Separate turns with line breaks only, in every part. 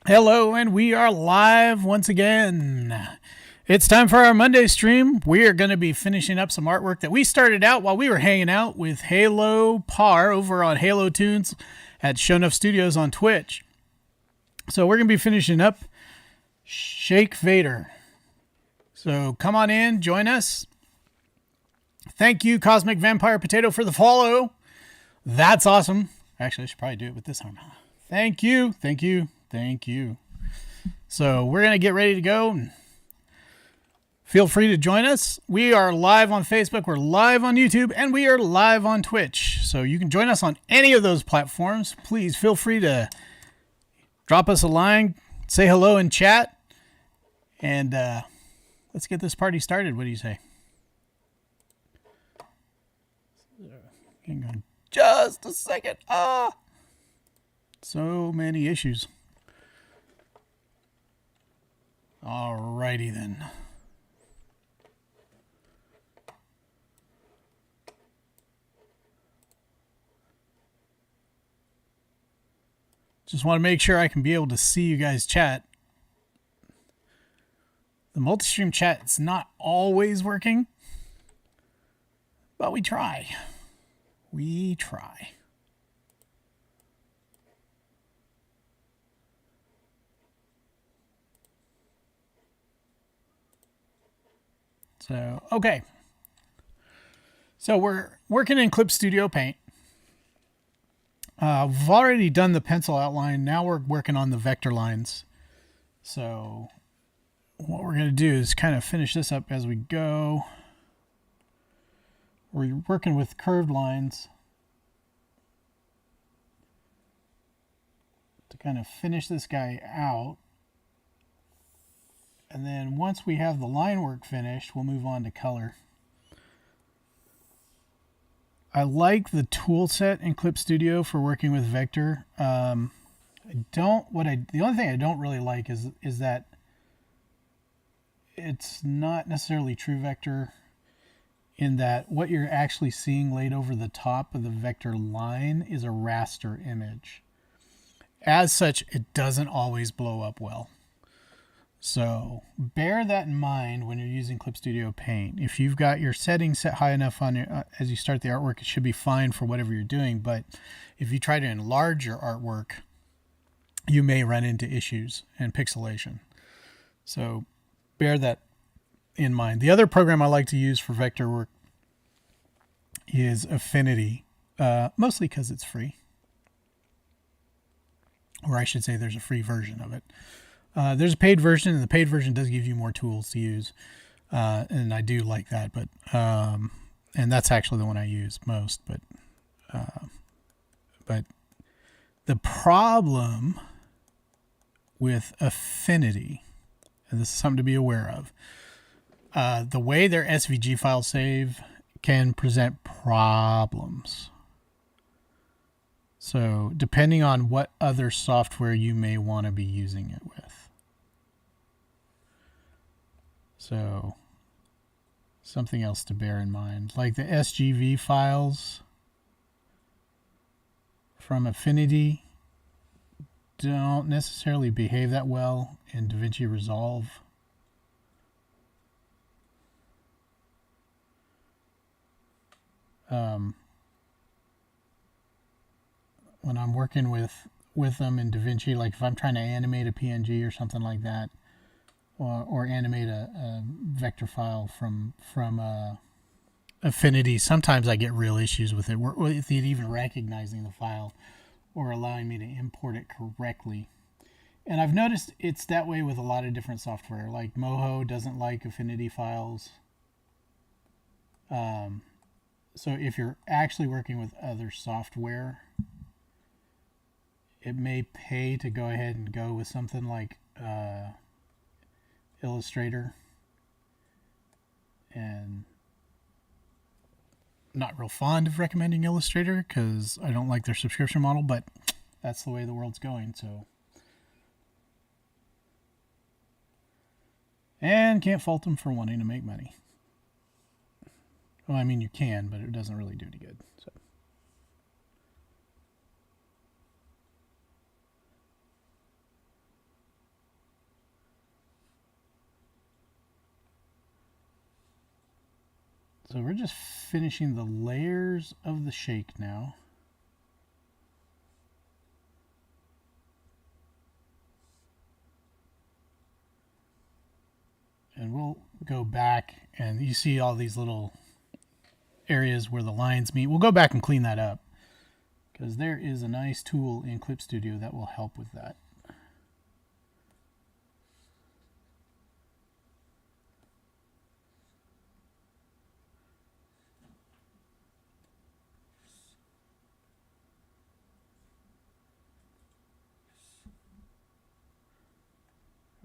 Hello, and we are live once again. It's time for our Monday stream. We are going to be finishing up some artwork that we started out while we were hanging out with Halo Par over on Halo Toons at Shonuff Studios on Twitch. So we're going to be finishing up Shake Vader. So come on in, join us. Thank you, Cosmic Vampire Potato, for the follow. That's awesome. Actually, I should probably do it with this arm. Thank you. So we're going to get ready to go. Feel free to join us. We are live on Facebook, we're live on YouTube, and we are live on Twitch. So you can join us on any of those platforms. Please feel free to drop us a line, say hello in chat, and let's get this party started. What do you say? Hang on just a second. So many issues. Alrighty then. Just want to make sure I can be able to see you guys chat. The multi-stream chat is not always working, but we try. We try. So, okay. So we're working in Clip Studio Paint. We've already done the pencil outline. Now we're working on the vector lines. So what we're going to do is kind of finish this up as we go. We're working with curved lines to kind of finish this guy out. And then once we have the line work finished, we'll move on to color. I like the tool set in Clip Studio for working with vector. The only thing I don't really like is that it's not necessarily true vector, in that what you're actually seeing laid over the top of the vector line is a raster image. As such, it doesn't always blow up well. So bear that in mind when you're using Clip Studio Paint. If you've got your settings set high enough on your, as you start the artwork, it should be fine for whatever you're doing. But if you try to enlarge your artwork, you may run into issues and pixelation. So bear that in mind. The other program I like to use for vector work is Affinity, mostly because it's free. Or I should say there's a free version of it. There's a paid version, and the paid version does give you more tools to use, and I do like that. But and that's actually the one I use most. But the problem with Affinity, and this is something to be aware of, the way their SVG files save can present problems. So depending on what other software you may want to be using it with. So something else to bear in mind, like the SGV files from Affinity don't necessarily behave that well in DaVinci Resolve. When I'm working with them in DaVinci, like if I'm trying to animate a PNG or something like that, or animate a vector file from Affinity, sometimes I get real issues with it, with it even recognizing the file or allowing me to import it correctly. And I've noticed it's that way with a lot of different software. Like Moho doesn't like Affinity files. So if you're actually working with other software, it may pay to go ahead and go with something like Illustrator. And not real fond of recommending Illustrator because I don't like their subscription model, but that's the way the world's going. So, and can't fault them for wanting to make money. Well, I mean, you can, but it doesn't really do any good. So. So we're just finishing the layers of the shake now. And we'll go back, and you see all these little areas where the lines meet. We'll go back and clean that up, because there is a nice tool in Clip Studio that will help with that.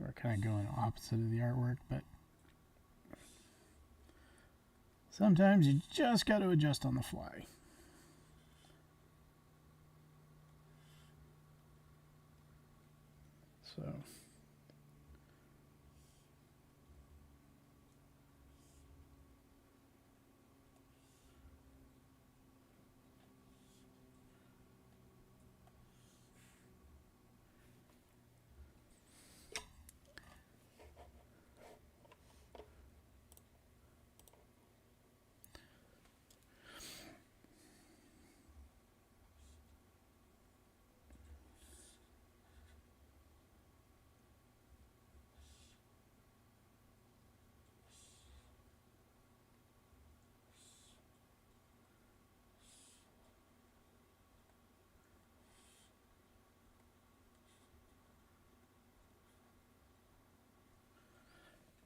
We're kind of going opposite of the artwork, but sometimes you just got to adjust on the fly. So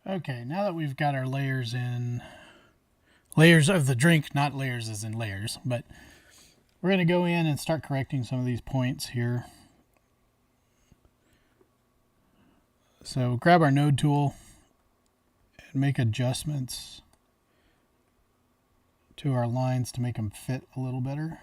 okay, now that we've got our layers in, layers of the drink, not layers as in layers, but we're going to go in and start correcting some of these points here. So grab our node tool and make adjustments to our lines to make them fit a little better.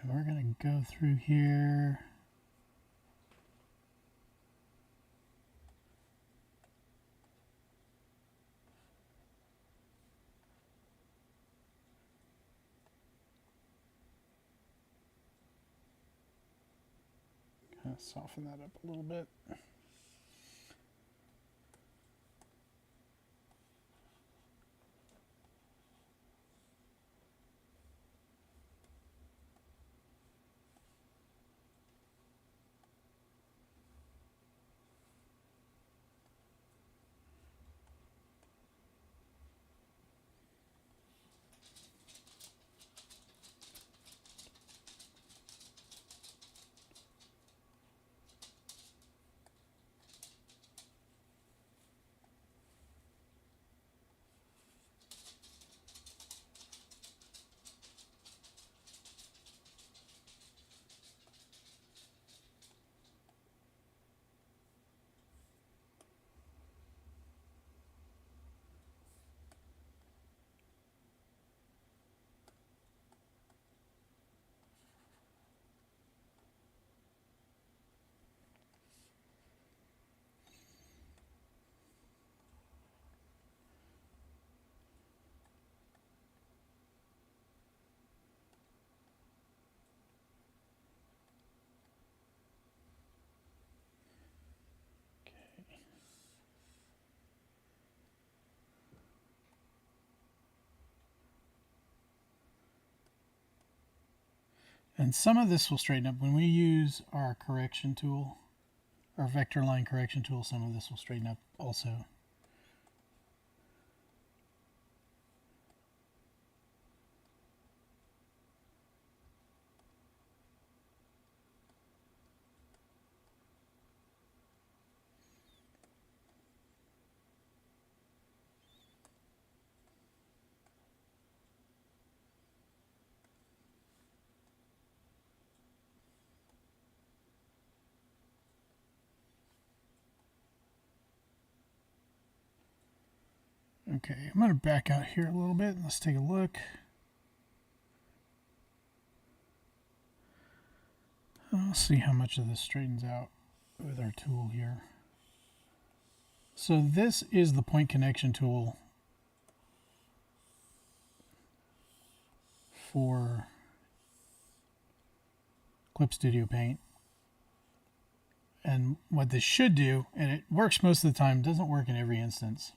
And we're going to go through here. Kind of soften that up a little bit. And some of this will straighten up. When we use our correction tool, our vector line correction tool, some of this will straighten up also. Okay, I'm going to back out here a little bit and let's take a look. I'll see how much of this straightens out with our tool here. So this is the point connection tool for Clip Studio Paint. And what this should do, and it works most of the time, doesn't work in every instance,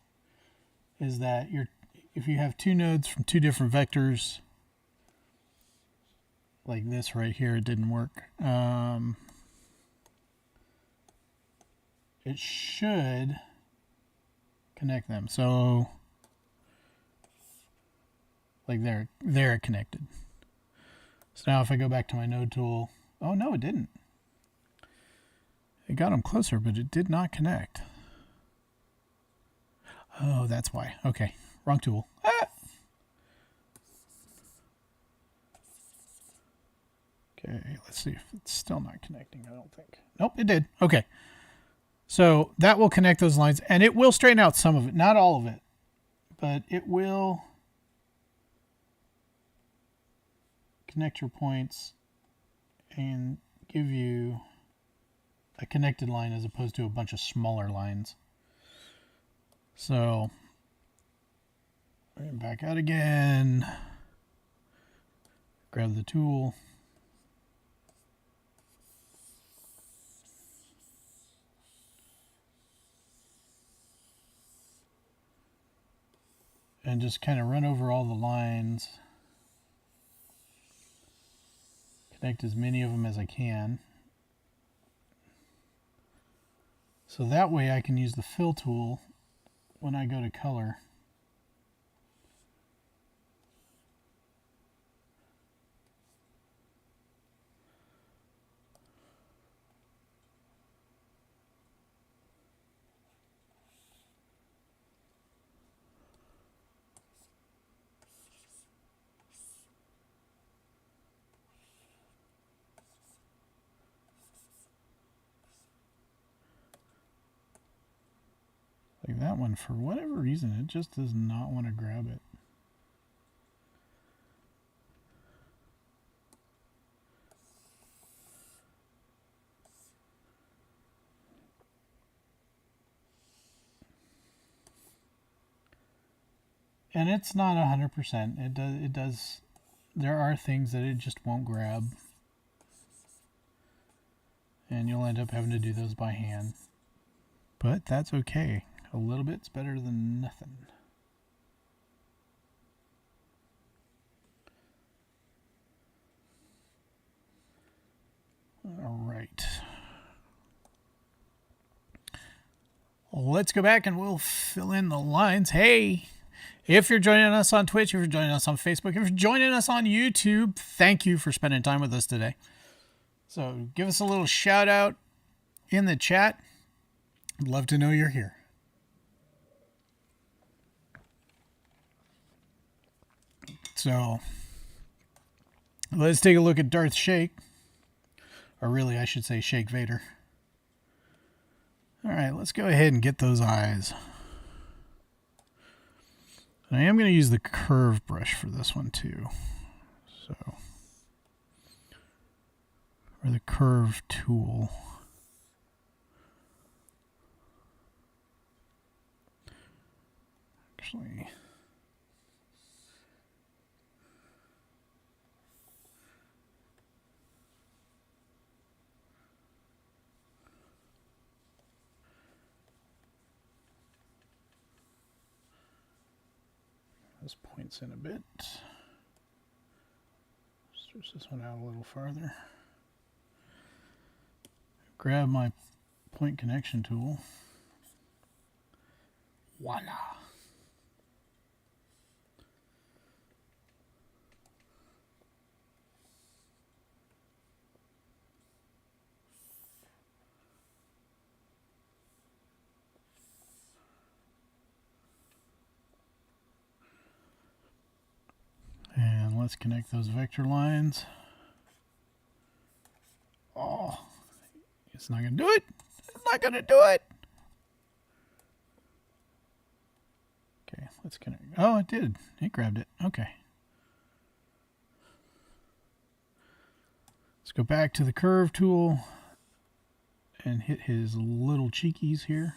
is that if you have two nodes from two different vectors, like this right here, it didn't work. It should connect them. So, like they're connected. So now if I go back to my node tool, oh no, it didn't. It got them closer, but it did not connect. Oh, that's why. Okay, wrong tool. Ah! Okay, let's see if it's still not connecting. I don't think. Nope, it did. Okay. So that will connect those lines, and it will straighten out some of it. Not all of it, but it will connect your points and give you a connected line as opposed to a bunch of smaller lines. So back out again. Grab the tool. And just kind of run over all the lines. Connect as many of them as I can. So that way I can use the fill tool when I go to color. Like that one, for whatever reason, it just does not want to grab it. And it's not 100%. It does. There are things that it just won't grab. And you'll end up having to do those by hand. But that's okay. A little bit's better than nothing. All right. Let's go back and we'll fill in the lines. Hey, if you're joining us on Twitch, if you're joining us on Facebook, if you're joining us on YouTube, thank you for spending time with us today. So give us a little shout out in the chat. I'd love to know you're here. So let's take a look at Darth Shake. Or really, I should say Shake Vader. All right, let's go ahead and get those eyes. And I am going to use the curve brush for this one too. So, or the curve tool. Actually, this points in a bit. Stretch this one out a little farther. Grab my point connection tool. Voila. And let's connect those vector lines. Oh, it's not going to do it. It's not going to do it. Okay, let's connect. Oh, it did. It grabbed it. Okay. Let's go back to the curve tool and hit his little cheekies here.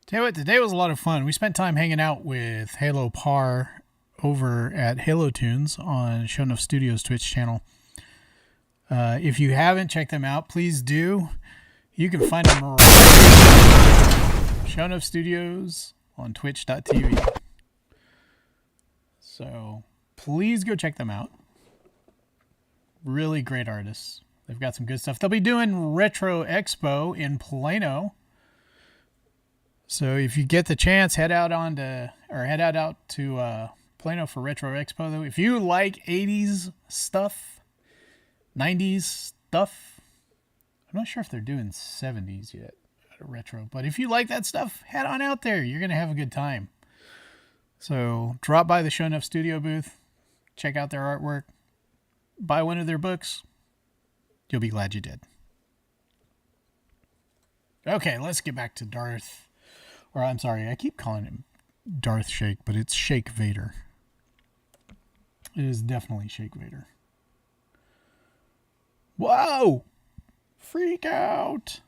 Tell you what, today was a lot of fun. We spent time hanging out with Halo Par over at Halo Toons on Shonuff Studios Twitch channel. If you haven't checked them out, please do. You can find them right Shonuff Studios on twitch.tv. So please go check them out. Really great artists. They've got some good stuff. They'll be doing Retro Expo in Plano. So if you get the chance, head out to Plano for Retro Expo. Though, if you like 80s stuff, 90s stuff, I'm not sure if they're doing 70s yet at a retro, but if you like that stuff, head on out there. You're gonna have a good time. So drop by the Shonuff Studio booth, check out their artwork, buy one of their books. You'll be glad you did. Okay, let's get back to Darth. Or I'm sorry, I keep calling him Darth Shake, but it's Shake Vader. It is definitely Shake Vader. Whoa! Freak out!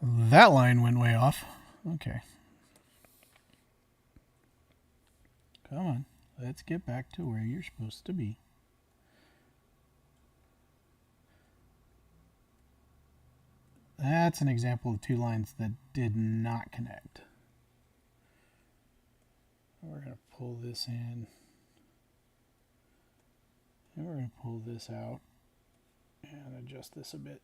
That line went way off. Okay. Come on. Let's get back to where you're supposed to be. That's an example of two lines that did not connect. We're going to pull this in. And we're going to pull this out and adjust this a bit.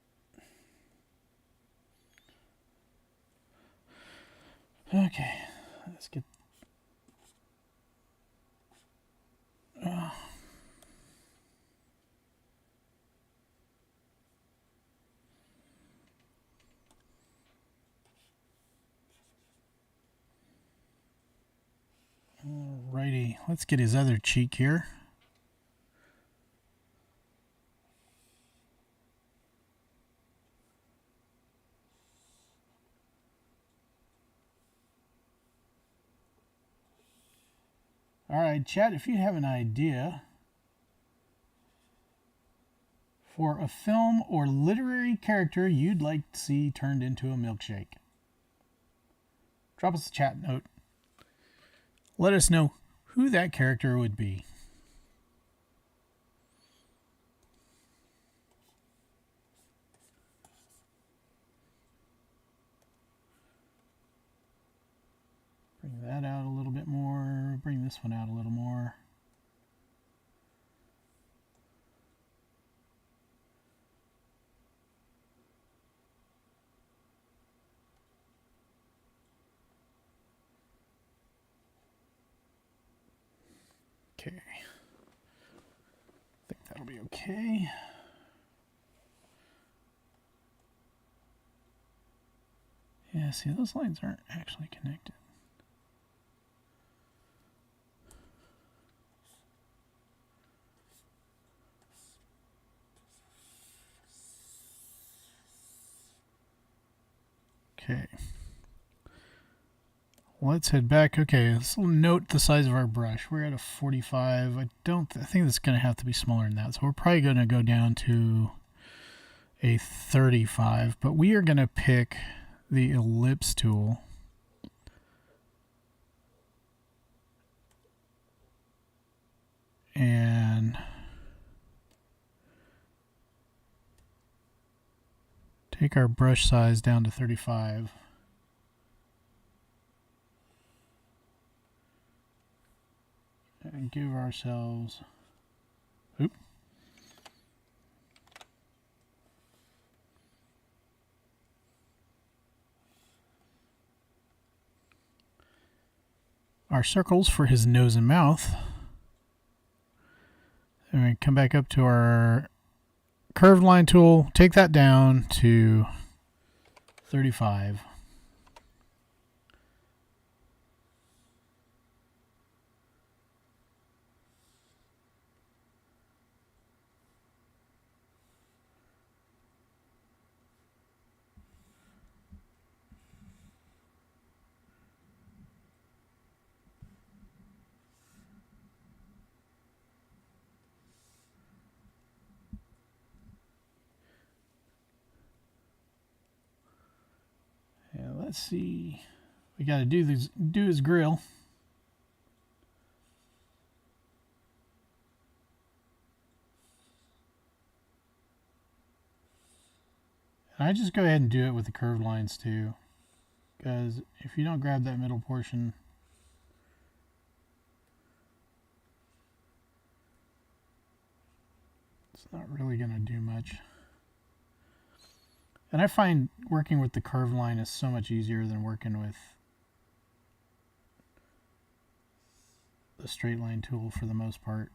Okay, let's get... Alrighty, let's get his other cheek here. Alright, chat, if you have an idea for a film or literary character you'd like to see turned into a milkshake, drop us a chat note. Let us know who that character would be. Bring that out a little bit more. Bring this one out a little more. Okay. I think that'll be okay. Yeah, see, those lines aren't actually connected. Okay. Let's head back. Okay, let's note the size of our brush. We're at a 45. I think it's going to have to be smaller than that. So we're probably going to go down to a 35. But we are going to pick the ellipse tool. And take our brush size down to 35. And give ourselves, our circles for his nose and mouth. And we come back up to our curved line tool, take that down to 35. Let's see. We got to do his grill. And I just go ahead and do it with the curved lines too, because if you don't grab that middle portion, it's not really going to do much. And I find working with the curved line is so much easier than working with the straight line tool for the most part.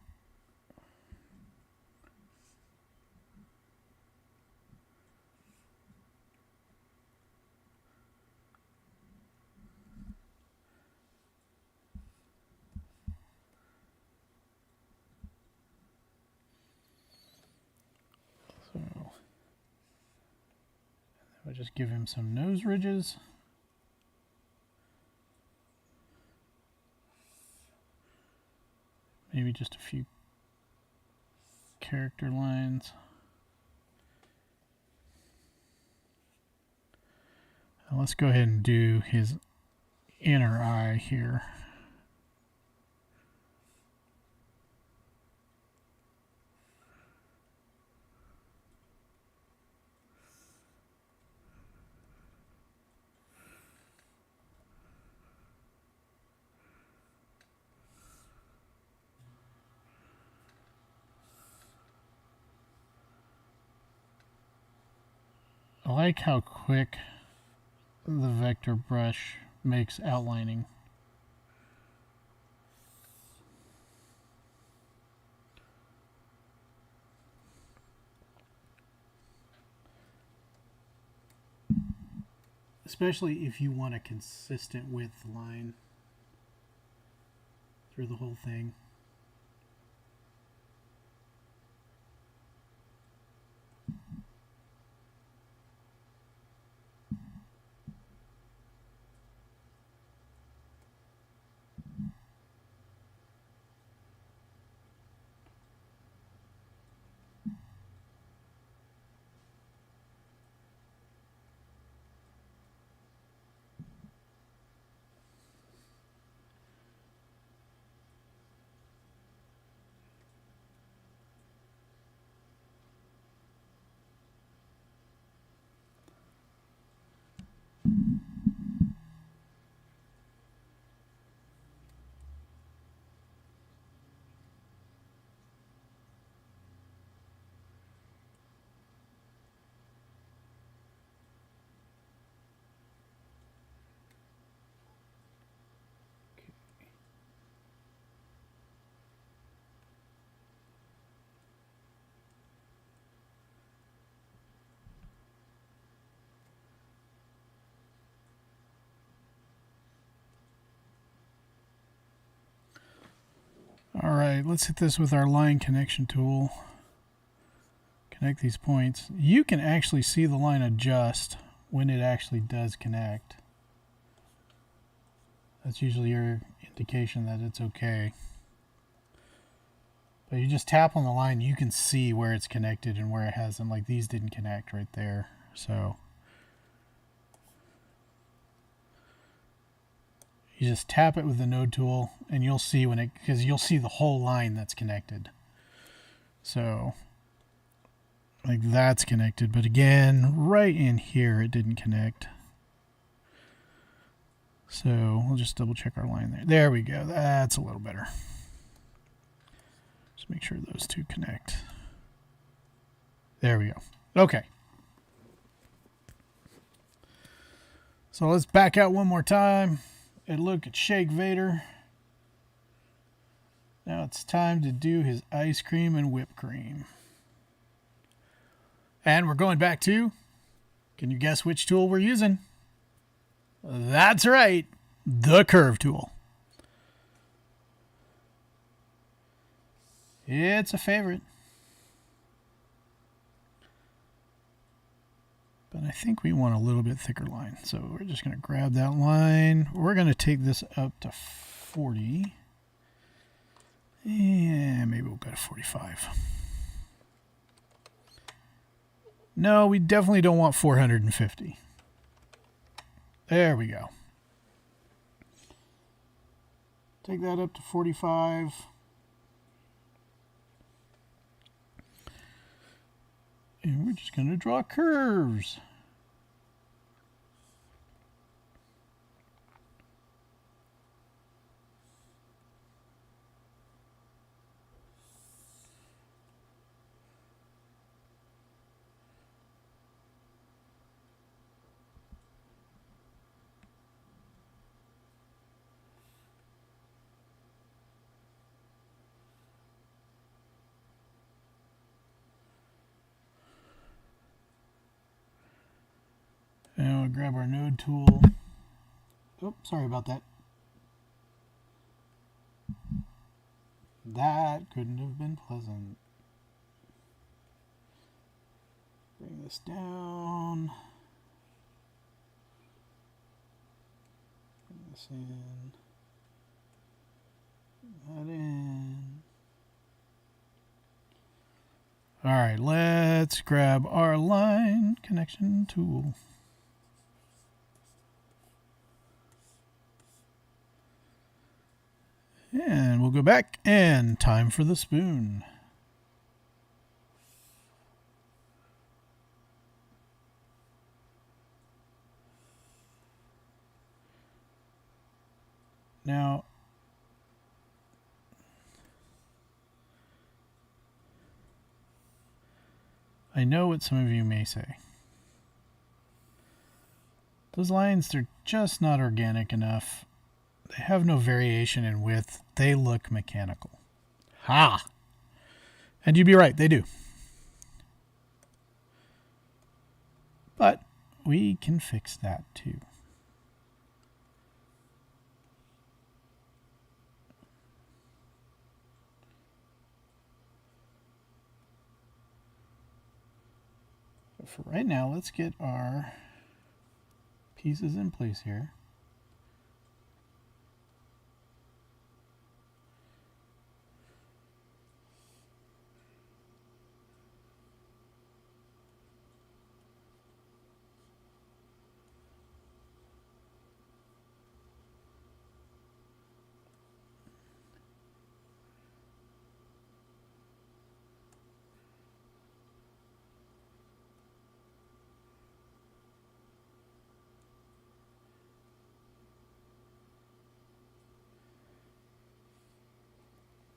So I'll just give him some nose ridges. Maybe just a few character lines. Now let's go ahead and do his inner eye here. I like how quick the vector brush makes outlining. Especially if you want a consistent width line through the whole thing. All right, let's hit this with our line connection tool. Connect these points. You can actually see the line adjust when it actually does connect. That's usually your indication that it's okay. But you just tap on the line, you can see where it's connected and where it hasn't. Like these didn't connect right there. So you just tap it with the node tool and you'll see when it, because you'll see the whole line that's connected. So like that's connected, but again, right in here it didn't connect. So we'll just double check our line there. There we go. That's a little better. Just make sure those two connect. There we go. Okay. So let's back out one more time and look at Shake Vader. Now it's time to do his ice cream and whipped cream. And we're going back to Can you guess which tool we're using? That's right, the curve tool. It's a favorite. But I think we want a little bit thicker line. So we're just going to grab that line. We're going to take this up to 40. And maybe we'll go to 45. No, we definitely don't want 450. There we go. Take that up to 45. And we're just going to draw curves. Now we'll grab our node tool. Oh, sorry about that. That couldn't have been pleasant. Bring this down. Bring this in. Bring that in. All right, let's grab our line connection tool. And we'll go back, and time for the spoon. Now, I know what some of you may say. Those lines, they're just not organic enough. They have no variation in width. They look mechanical. Ha! And you'd be right, they do. But we can fix that too. But for right now, let's get our pieces in place here.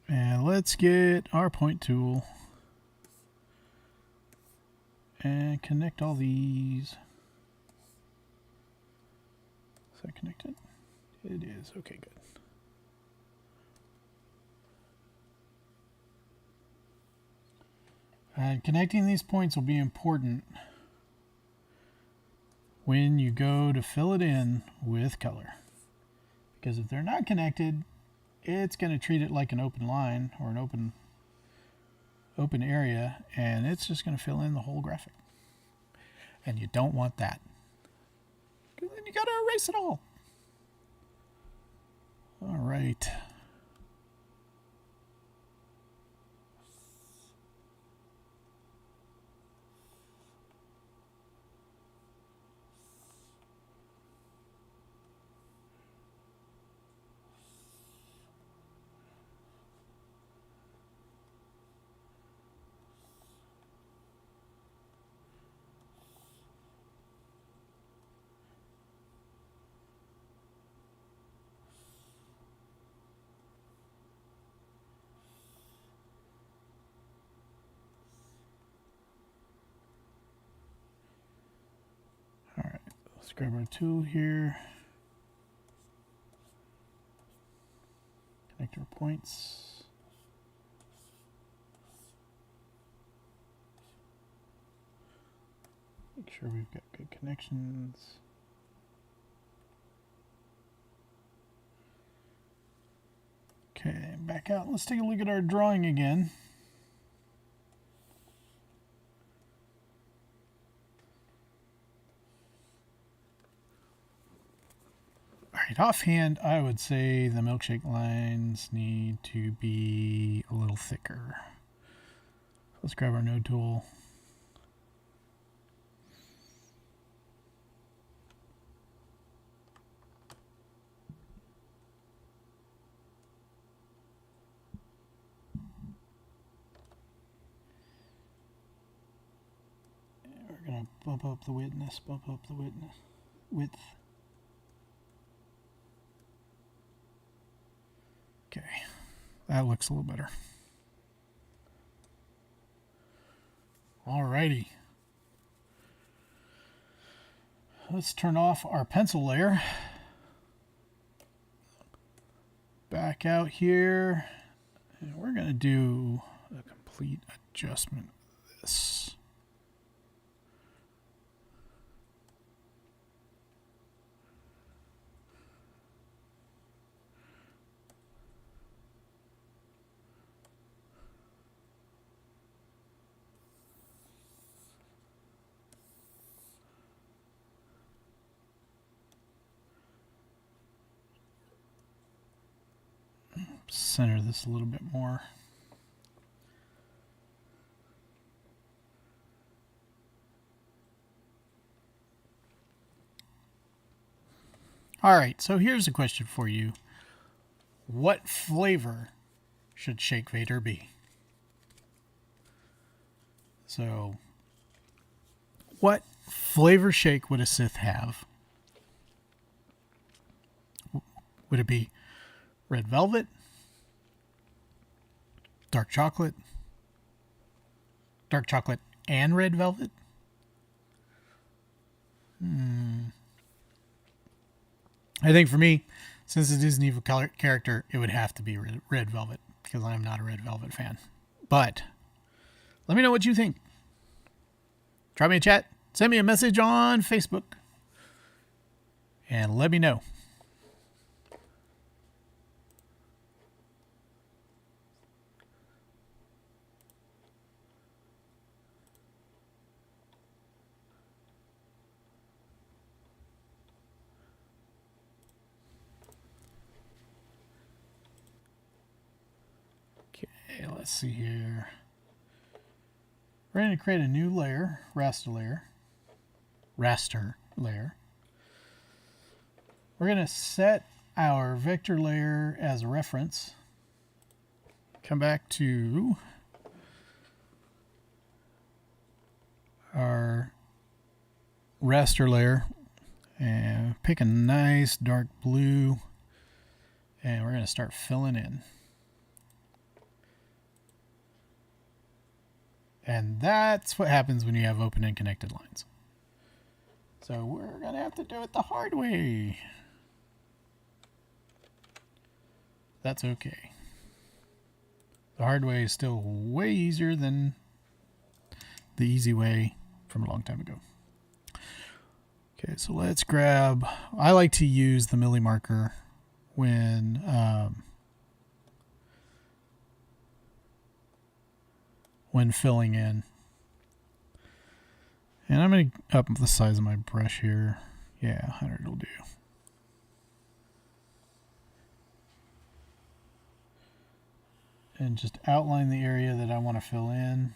And let's get our point tool and connect all these. Is that connected? It is. Okay, good. And connecting these points will be important when you go to fill it in with color. Because if they're not connected, it's going to treat it like an open line or an open area, and it's just going to fill in the whole graphic. And you don't want that, because then you got to erase it all. All right. Let's grab our tool here. Connect our points. Make sure we've got good connections. Okay, back out. Let's take a look at our drawing again. All right, offhand, I would say the milkshake lines need to be a little thicker. Let's grab our node tool. We're going to bump up the width. Okay, that looks a little better. Alrighty. Let's turn off our pencil layer. Back out here. And we're going to do a complete adjustment of this. Center this a little bit more. All right, so here's a question for you. What flavor should Shake Vader be? So, what flavor shake would a Sith have? Would it be red velvet? Dark chocolate and red velvet? I think for me, since it is an evil character, it would have to be red velvet because I'm not a red velvet fan. But let me know what you think. Drop me a chat. Send me a message on Facebook. And let me know. Let's see here. We're going to create a new layer, raster layer. We're going to set our vector layer as a reference. Come back to our raster layer and pick a nice dark blue, and we're going to start filling in. And that's what happens when you have open and connected lines. So we're going to have to do it the hard way. That's okay. The hard way is still way easier than the easy way from a long time ago. Okay, so let's grab... I like to use the milli marker when... when filling in. And I'm going to up the size of my brush here. Yeah, 100 will do. And just outline the area that I want to fill in.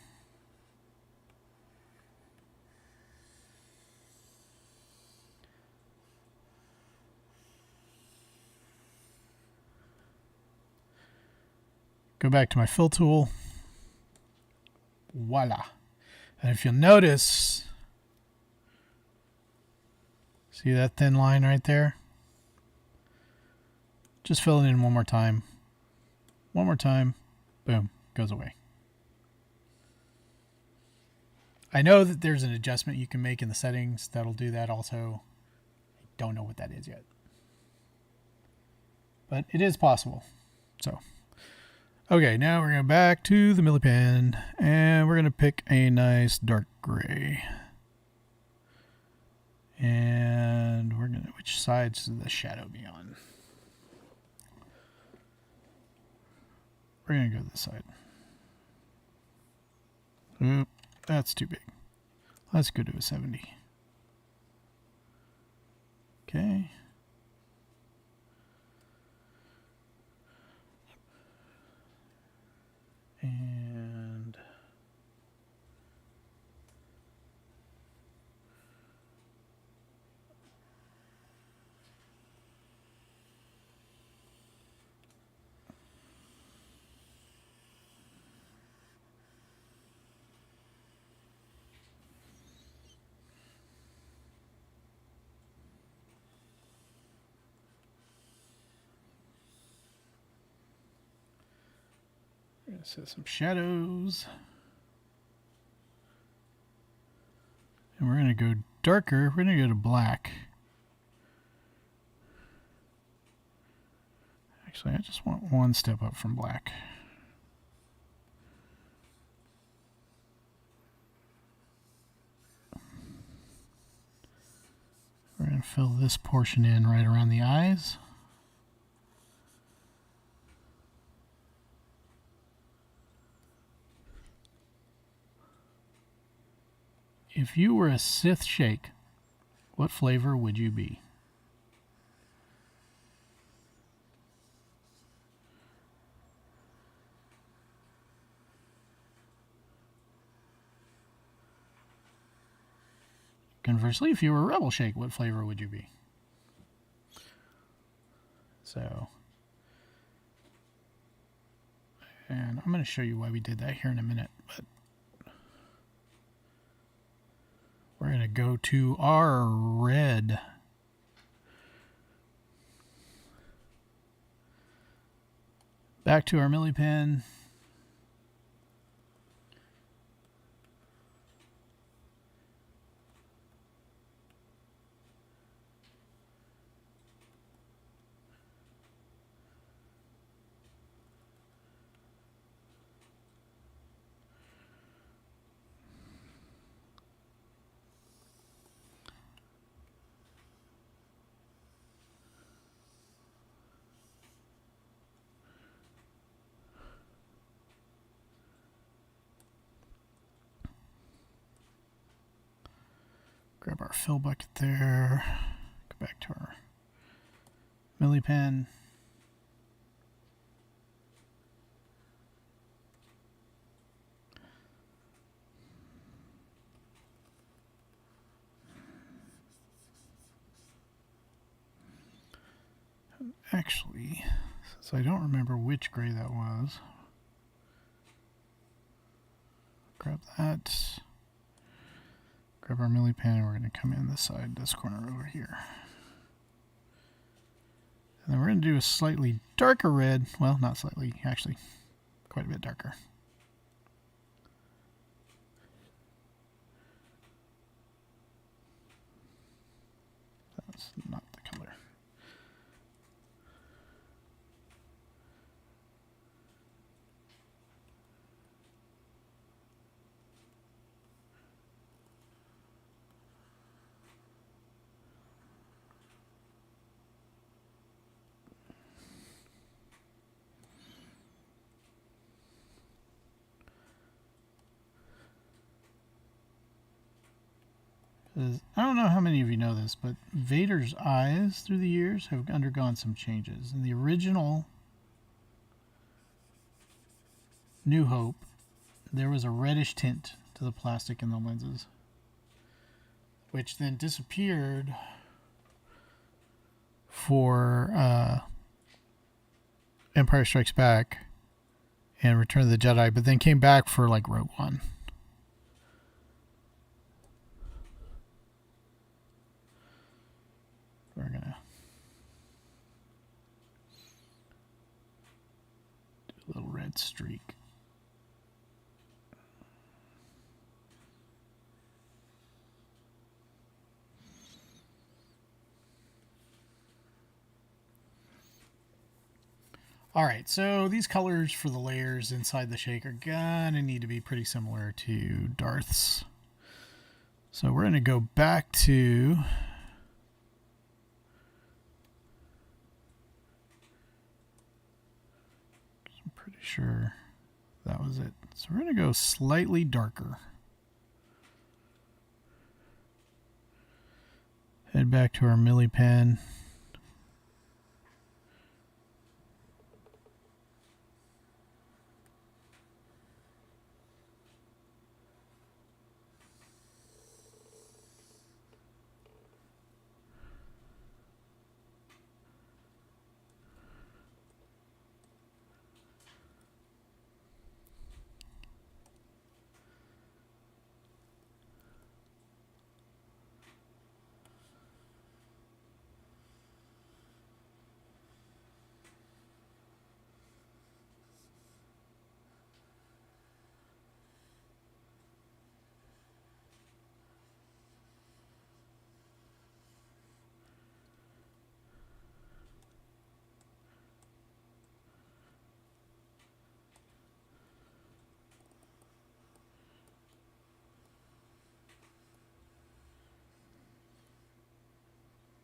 Go back to my fill tool. Voila. And if you'll notice, see that thin line right there? Just fill it in one more time. One more time. Boom. Goes away. I know that there's an adjustment you can make in the settings that'll do that also. I don't know what that is yet. But it is possible. So, okay, now we're going back to the milli pen and we're going to pick a nice dark gray. And we're gonna, which side should the shadow be on? We're gonna go this side. Oop, that's too big. Let's go to a 70. Okay. And we're going to set some shadows. And we're going to go darker. We're going to go to black. Actually, I just want one step up from black. We're going to fill this portion in right around the eyes. If you were a Sith shake, what flavor would you be? Conversely, if you were a Rebel shake, what flavor would you be? So, and I'm going to show you why we did that here in a minute, but we're going to go to our red. Back to our Milli pen. Grab our fill bucket there. Go back to our Milli pen. Actually, since I don't remember which gray that was, grab that. Grab our Milli pen, and we're going to come in this side, this corner over here. And then we're going to do a slightly darker red. Well, not slightly, actually, quite a bit darker. That's not the color. I don't know how many of you know this, but Vader's eyes through the years have undergone some changes. In the original New Hope, there was a reddish tint to the plastic in the lenses, which then disappeared for Empire Strikes Back and Return of the Jedi, but then came back for like Rogue One. We're gonna do a little red streak. All right, so these colors for the layers inside the shake are gonna need to be pretty similar to Darth's. So we're gonna go back to sure that was it. So we're going to go slightly darker. Head back to our milli pen.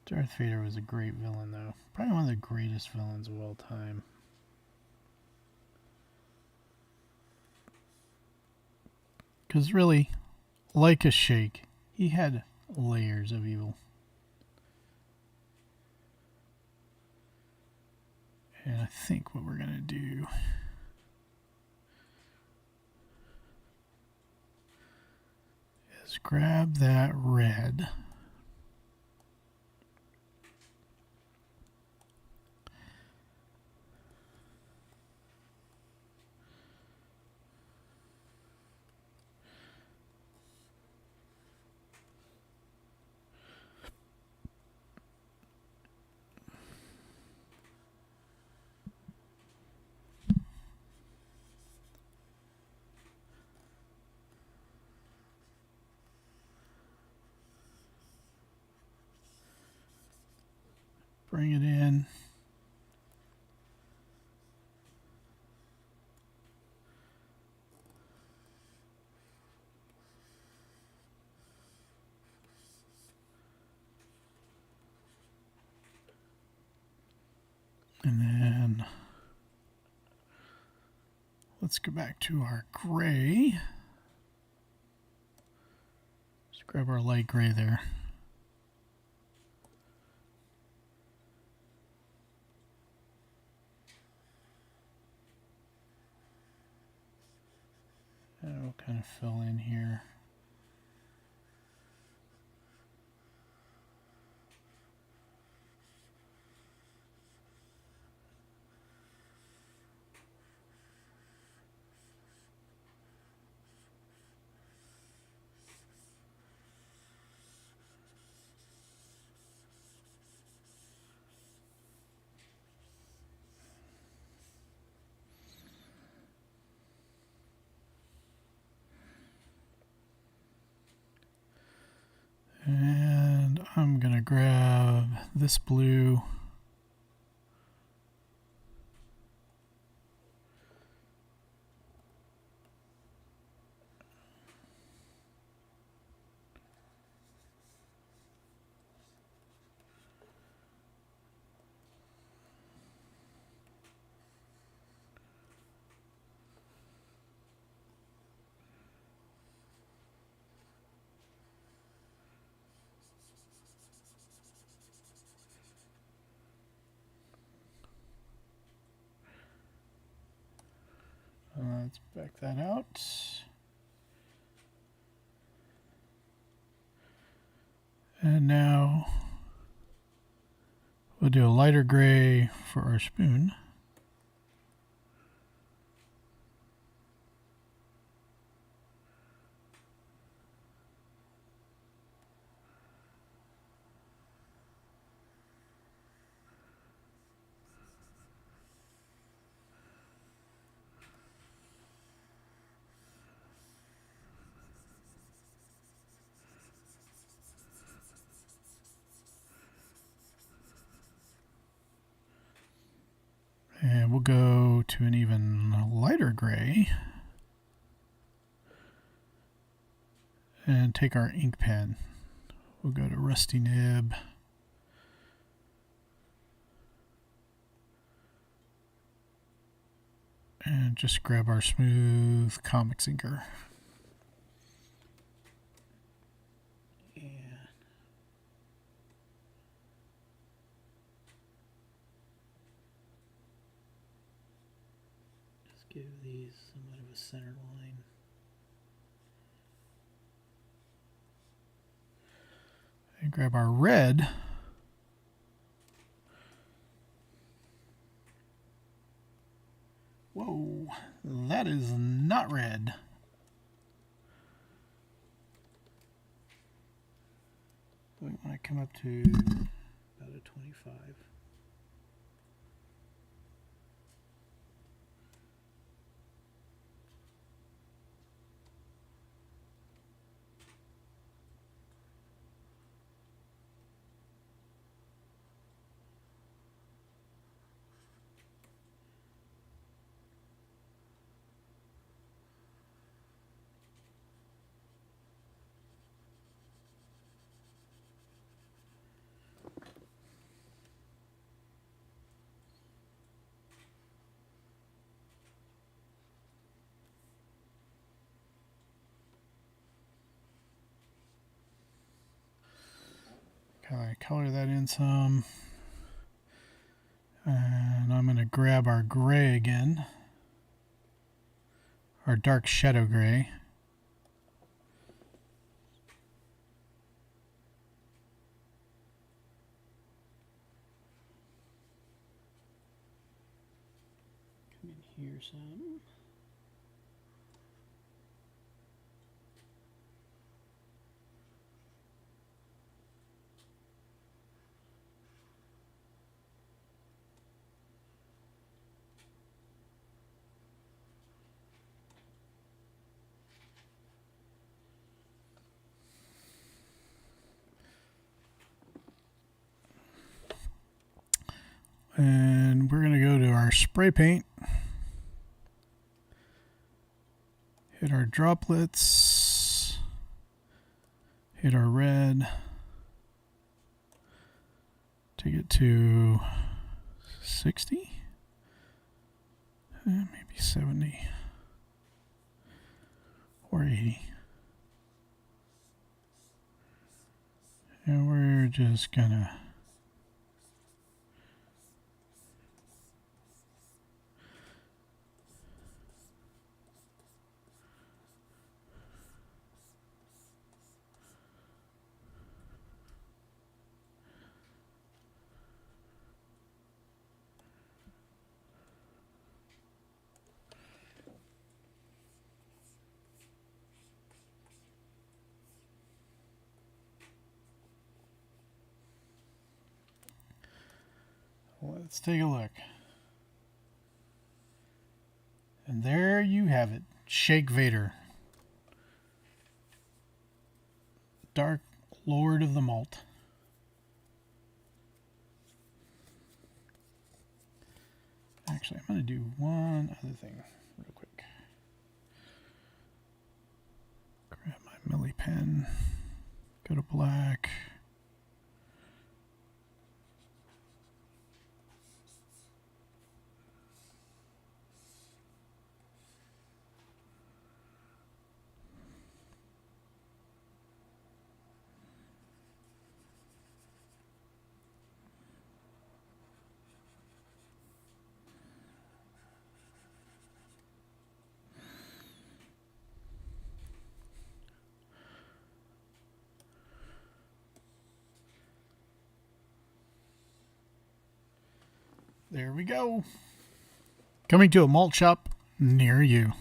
Darth Vader was a great villain, though. Probably one of the greatest villains of all time. Because really, like a shake, he had layers of evil. And I think what we're going to do is grab that red. Bring it in. And then let's go back to our gray. Just grab our light gray there. And we'll kind of fill in here. And I'm going to grab this blue. Let's back that out. And now we'll do a lighter gray for our spoon. And we'll go to an even lighter gray and take our ink pen. We'll go to rusty nib. And just grab our smooth comics inker. And just give these somewhat of a center line. And grab our red. Whoa, that is not red. But when I come up to about a 25. Kind of color that in some. And I'm going to grab our gray again. Our dark shadow gray. Come in here some. And we're going to go to our spray paint. Hit our droplets. Hit our red. Take it to 60. Maybe 70. Or 80. And we're just going to let's take a look. And there you have it. Shake Vader. Dark Lord of the Malt. Actually, I'm going to do one other thing real quick. Grab my Millie pen. Go to black. There we go. Coming to a malt shop near you.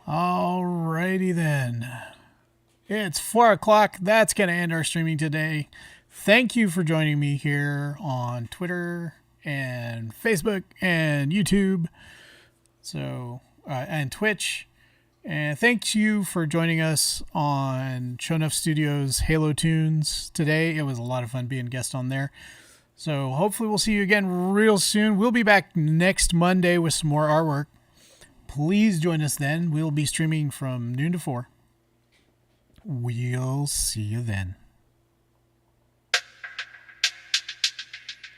Alrighty then. It's 4 o'clock. That's going to end our streaming today. Thank you for joining me here on Twitter and Facebook and YouTube. And Twitch. And thanks you for joining us on Shonuff Studios Halo Toons today. It was a lot of fun being a guest on there. So hopefully we'll see you again real soon. We'll be back next Monday with some more artwork. Please join us then. We'll be streaming from noon to 4. We'll see you then.